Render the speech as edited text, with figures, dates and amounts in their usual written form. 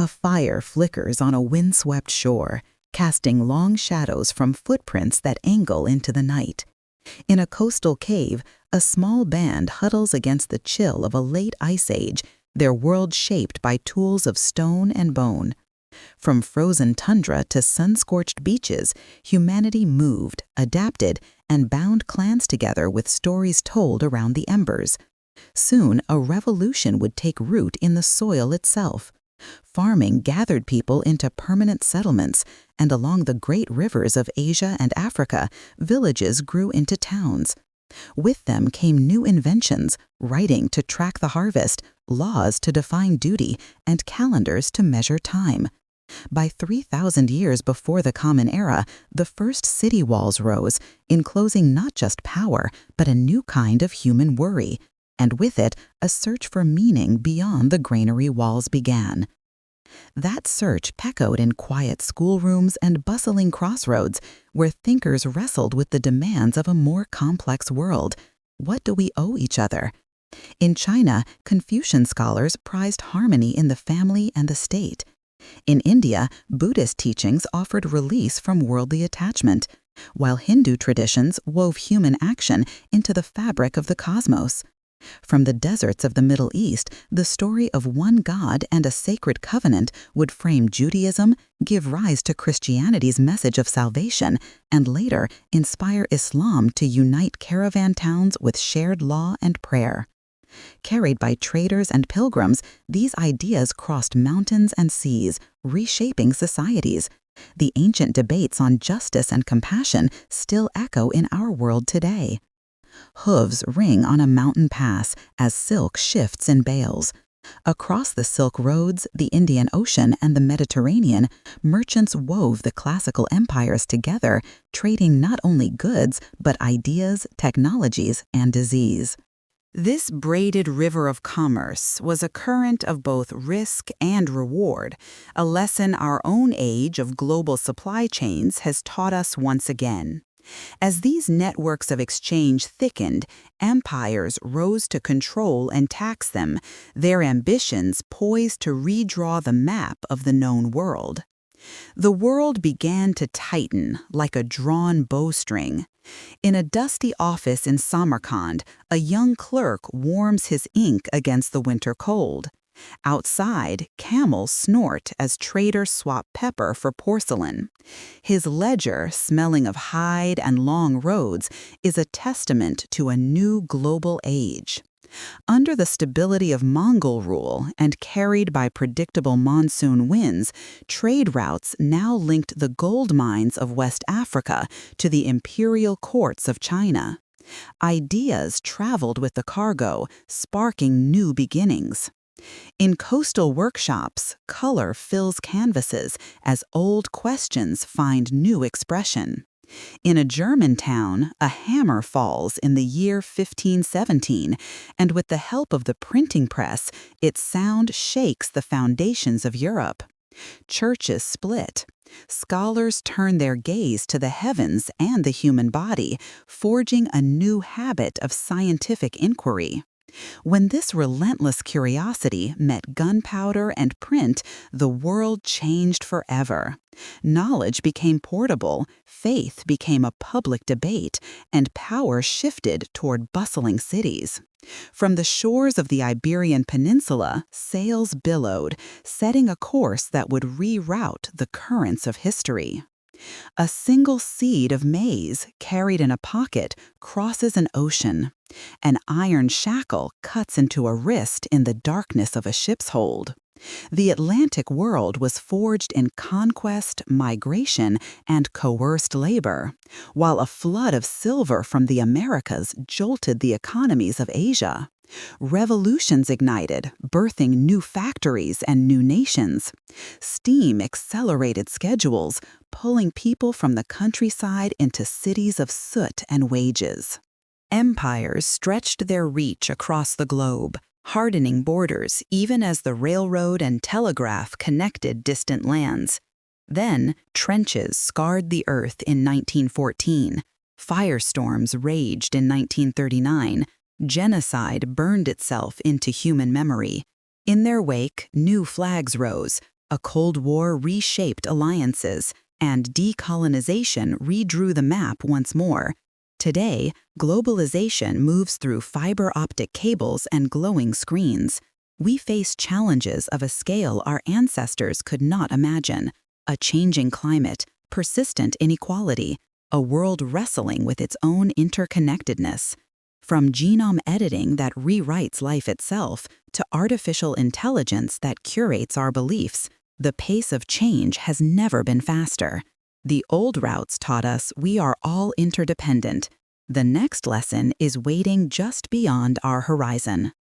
A fire flickers on a windswept shore, casting long shadows from footprints that angle into the night. In a coastal cave, a small band huddles against the chill of a late ice age, their world shaped by tools of stone and bone. From frozen tundra to sun-scorched beaches, humanity moved, adapted, and bound clans together with stories told around the embers. Soon, a revolution would take root in the soil itself. Farming gathered people into permanent settlements, and along the great rivers of Asia and Africa, villages grew into towns. With them came new inventions, writing to track the harvest, laws to define duty, and calendars to measure time. By 3,000 years before the Common Era, the first city walls rose, enclosing not just power, but a new kind of human worry. And with it, a search for meaning beyond the granary walls began. That search echoed in quiet schoolrooms and bustling crossroads, where thinkers wrestled with the demands of a more complex world. What do we owe each other? In China, Confucian scholars prized harmony in the family and the state. In India, Buddhist teachings offered release from worldly attachment, while Hindu traditions wove human action into the fabric of the cosmos. From the deserts of the Middle East, the story of one God and a sacred covenant would frame Judaism, give rise to Christianity's message of salvation, and later inspire Islam to unite caravan towns with shared law and prayer. Carried by traders and pilgrims, these ideas crossed mountains and seas, reshaping societies. The ancient debates on justice and compassion still echo in our world today. Hooves ring on a mountain pass as silk shifts in bales. Across the Silk Roads, the Indian Ocean, and the Mediterranean, merchants wove the classical empires together, trading not only goods, but ideas, technologies, and disease. This braided river of commerce was a current of both risk and reward, a lesson our own age of global supply chains has taught us once again. As these networks of exchange thickened, empires rose to control and tax them, their ambitions poised to redraw the map of the known world. The world began to tighten like a drawn bowstring. In a dusty office in Samarkand, a young clerk warms his ink against the winter cold. Outside, camels snort as traders swap pepper for porcelain. His ledger, smelling of hide and long roads, is a testament to a new global age. Under the stability of Mongol rule and carried by predictable monsoon winds, trade routes now linked the gold mines of West Africa to the imperial courts of China. Ideas traveled with the cargo, sparking new beginnings. In coastal workshops, color fills canvases as old questions find new expression. In a German town, a hammer falls in the year 1517, and with the help of the printing press, its sound shakes the foundations of Europe. Churches split. Scholars turn their gaze to the heavens and the human body, forging a new habit of scientific inquiry. When this relentless curiosity met gunpowder and print, the world changed forever. Knowledge became portable, faith became a public debate, and power shifted toward bustling cities. From the shores of the Iberian Peninsula, sails billowed, setting a course that would reroute the currents of history. A single seed of maize, carried in a pocket, crosses an ocean. An iron shackle cuts into a wrist in the darkness of a ship's hold. The Atlantic world was forged in conquest, migration, and coerced labor, while a flood of silver from the Americas jolted the economies of Asia. Revolutions ignited, birthing new factories and new nations. Steam accelerated schedules, pulling people from the countryside into cities of soot and wages. Empires stretched their reach across the globe, hardening borders even as the railroad and telegraph connected distant lands. Then, trenches scarred the earth in 1914. Firestorms raged in 1939. Genocide burned itself into human memory. In their wake, new flags rose, A Cold War reshaped alliances, and decolonization redrew the map once more. Today, globalization moves through fiber optic cables and glowing screens. We face challenges of a scale our ancestors could not imagine: a changing climate, persistent inequality, a world wrestling with its own interconnectedness. From genome editing that rewrites life itself to artificial intelligence that curates our beliefs, the pace of change has never been faster. The old routes taught us we are all interdependent. The next lesson is waiting just beyond our horizon.